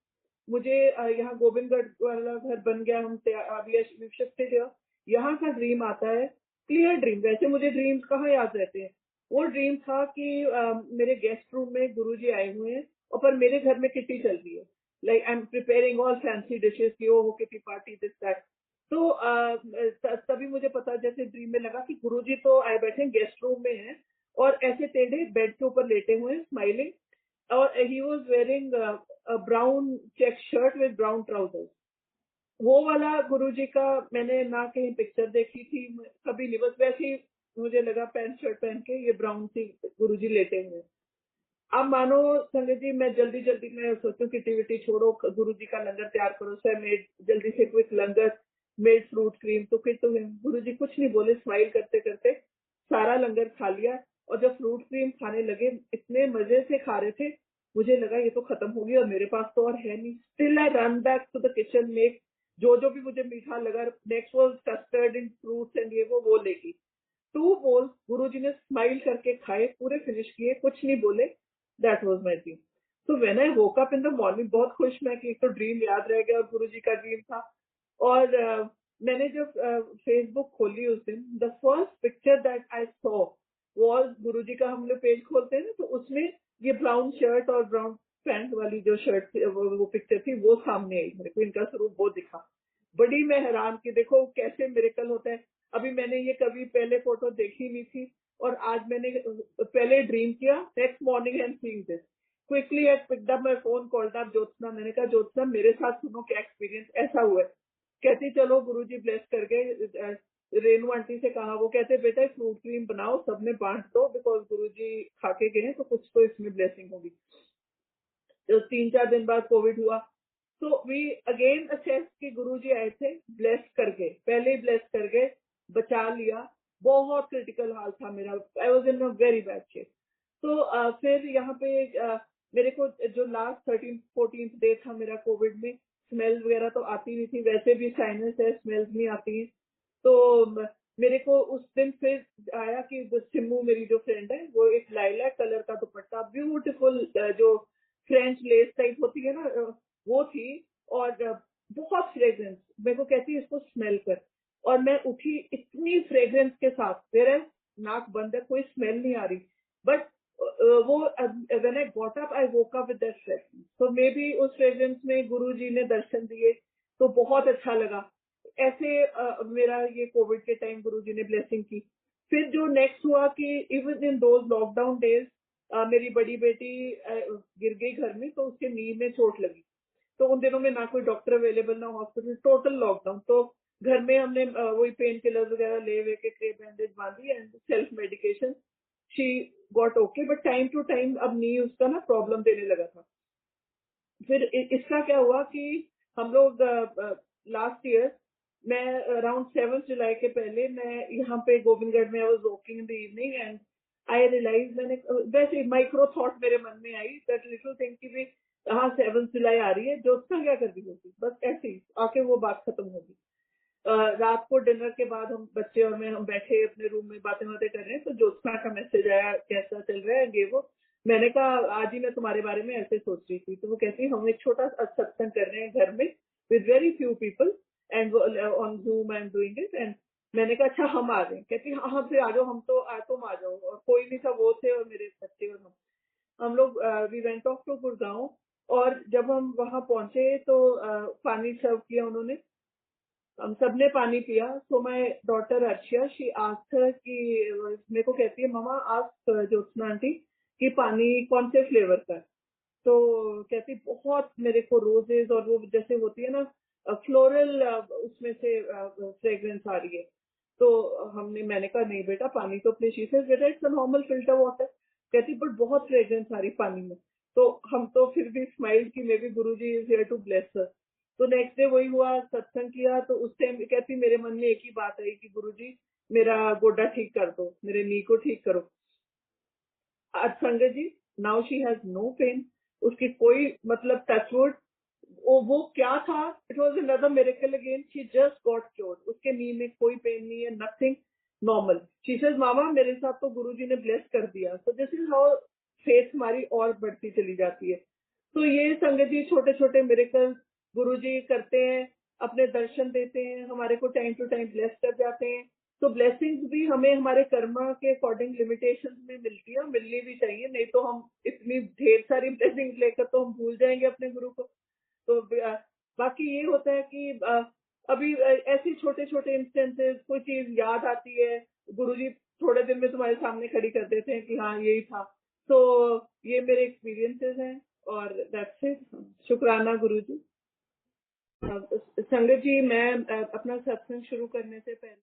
मुझे यहाँ गोविंदगढ़ वाला घर बन गया, हम अभी शिफ्टेड है। यहाँ का ड्रीम आता है, क्लियर ड्रीम। वैसे मुझे ड्रीम्स कहाँ याद रहते हैं। वो ड्रीम था कि मेरे गेस्ट रूम में गुरुजी आए हुए हैं, और पर मेरे घर में किटी चल रही है। Like I am preparing all fancy dishes की ओ किटी पार्टी दिस दैट। तो तभी मुझे पता जैसे ड्रीम में लगा कि गुरुजी तो आए बैठे गेस्ट रूम में हैं, और ऐसे टेढ़े बेड के ऊपर लेटे हुए हैं स्माइलिंग, और he was wearing brown check shirt with brown trousers. वो वाला गुरुजी का मैंने ना कहीं पिक्चर देखी थी, कभी नहीं, बस वैसे ही मुझे लगा पैंट शर्ट पहन के ये ब्राउन सी गुरुजी लेटे हुए। अब मानो संगत जी मैं जल्दी जल्दी मैं सोचूं कि टिविटी छोड़ो, गुरुजी का लंगर तैयार करो, सर मेड जल्दी से क्विक लंगर, मेड फ्रूट क्रीम। तो फिर तो गुरुजी कुछ नहीं बोले, स्माइल करते करते सारा लंगर खा लिया। और जब फ्रूट क्रीम खाने लगे इतने मजे से खा रहे थे, मुझे लगा ये तो खत्म होगी और मेरे पास तो और है नहीं। Still I run back to the kitchen, make जो भी मुझे मीठा लगा, next was custard in fruits and ये वो लेगी। 2 बोल गुरुजी ने स्माइल करके खाए, पूरे फिनिश किए, कुछ नहीं बोले। That was my dream. So when I woke up in the morning, बहुत खुश मैं कि एक तो ड्रीम याद रह गया और गुरुजी का ड्रीम था। और मैंने जब फेसबुक खोली उस दिन, the first picture that I saw was Guruji का। हम लोग पेज खोलते हैं ना, तो उसमें ये ब्राउन शर्ट और ब्राउन पैंट वाली जो शर्ट थी, वो पिक्चर थी, वो सामने आई मेरे को, इनका स्वरूप वो दिखा। बड़ी मैं हैरान कि देखो कैसे मिरेकल होता है। अभी मैंने ये कभी पहले फोटो देखी नहीं थी, और आज मैंने पहले ड्रीम किया, next morning I am seeing this. Quickly I picked up my phone, called up Jyotsna. मैंने कहा ज्योत्सना मेरे साथ सुनो क्या एक्सपीरियंस ऐसा हुआ है। कहती चलो गुरुजी ब्लेस कर गए। रेनू आंटी से कहा, वो कहते बेटा फ्रूट क्रीम बनाओ, सबने बांट दो, बिकॉज गुरुजी खा के गए हैं, तो कुछ तो इसमें ब्लेसिंग होगी। तो 3-4 दिन बाद कोविड हुआ, तो वी अगेन असेस कि गुरुजी आए थे, ब्लेस कर गए, पहले ही ब्लेस कर गए, बचा लिया। बहुत क्रिटिकल हाल था मेरा, I was in a very bad shape. तो फिर यहाँ पे मेरे को जो लास्ट 13-14 डे था मेरा कोविड में, स्मेल वगैरह तो आती नहीं थी, वैसे भी साइनस है, स्मेल्स नहीं आती है। तो मेरे को उस दिन फिर आया कि सिम्मू मेरी जो फ्रेंड है, वो एक लाइलैक कलर का दुपट्टा, ब्यूटीफुल, जो फ्रेंच लेस टाइप होती है ना, वो थी। और बहुत फ्रेग्रेंस, मेरे को कहती है इसको स्मेल कर। और मैं उठी इतनी फ्रेग्रेंस के साथ, मेरा नाक बंद है, कोई स्मेल नहीं आ रही, बट वो when I got up I woke up with that fragrance. तो मे बी उस फ्रेग्रेंस में गुरुजी ने दर्शन दिए, तो बहुत अच्छा लगा। ऐसे मेरा ये कोविड के टाइम गुरुजी ने ब्लेसिंग की। फिर जो नेक्स्ट हुआ कि even in those lockdown days, मेरी बड़ी बेटी गिर गई घर में, तो उसके नी में चोट लगी। तो उन दिनों में ना कोई डॉक्टर अवेलेबल, ना हॉस्पिटल, टोटल लॉकडाउन। तो घर में हमने वही पेन किलर वगैरह ले वे के क्रेप बैंडेज बांधी and self medication. She got okay, but time to time अब नी उसका ना प्रॉब्लम देने लगा था। फिर इसका क्या हुआ कि हम लोग लास्ट ईयर, मैं अराउंड 7 जुलाई के पहले, मैं यहाँ पे गोविंदगढ़ में आई was walking in the evening and I realize, मैंने वैसे माइक्रो थॉट मेरे मन में आई, दैट लिटिल थिंग कि भी हाँ 7 जुलाई आ रही है, ज्योत्सना क्या कर रही होगी, बस ऐसे ही आके वो बात खत्म होगी। रात को डिनर के बाद हम बच्चे और मैं, हम बैठे अपने रूम में बातें बातें कर रहे हैं, तो ज्योत्सना का मैसेज आया, कैसा चल रहा है ये वो। मैंने कहा आज ही मैं तुम्हारे बारे में ऐसे सोच रही थी। तो वो कहती हम एक छोटा सा सत्संग कर रहे हैं घर में, with very few people, and on zoom I am doing it. And मैंने कहा अच्छा हम आ रहे हैं। कहती हाँ हाँ फिर आ जाओ, हम तो तुम आ जाओ। और कोई नहीं था, वो थे और मेरे बच्चे और हम लोग we went off to Gurgaon. और जब हम वहां पहुंचे तो पानी सर्व किया उन्होंने, हम सबने पानी पिया। So my daughter Arshia, she asked her कि, मेरे को कहती है मम्मा आस्क ज्योत्सना आंटी कि पानी कौन से फ्लेवर का है। तो कहती बहुत मेरे को रोजेज और वो जैसे होती है ना फ्लोरल, उसमें से फ्रेग्रेंस आ रही है। तो मैंने कहा नहीं बेटा, पानी तो अपने शीशे, बेटा it's a normal filter water. कहती बट बहुत फ्रेग्रेंस आ रही पानी में। तो हम तो फिर भी स्माइल की, maybe Guru ji is here to bless us. तो नेक्स्ट डे वही हुआ, सत्संग किया। तो उस टाइम कहती मेरे मन में एक ही बात आई कि गुरु जी मेरा गोडा ठीक कर दो, मेरे नी को ठीक करो। आज संगत जी, now she has no pain, उसकी कोई मतलब टचवुड, वो क्या था, it was another miracle again, she just got cured, उसके नी में कोई पेन नहीं है, नथिंग, नॉर्मल। शी सेज मामा मेरे साथ तो गुरुजी ने ब्लेस कर दिया। So this is how faith हमारी और बढ़ती चली जाती है। तो ये संगत जी छोटे छोटे मिरेकल गुरुजी करते हैं, अपने दर्शन देते हैं, हमारे को टाइम टू टाइम ब्लेस कर जाते हैं। तो ब्लेसिंग्स भी हमें हमारे कर्मा के अकॉर्डिंग लिमिटेशन में मिलती है, मिलनी भी चाहिए, नहीं तो हम इतनी ढेर सारी ब्लेसिंग्स लेकर तो हम भूल जाएंगे अपने गुरु को। तो बाकी ये होता है कि अभी ऐसे छोटे छोटे इंस्टेंसेस, कोई चीज याद आती है, गुरुजी थोड़े दिन में तुम्हारे सामने खड़ी कर देते हैं कि हाँ यही था। तो ये मेरे एक्सपीरियंसेस हैं, और दैट्स इट। शुक्राना गुरुजी। संगत जी, मैं अपना सत्संग शुरू करने से पहले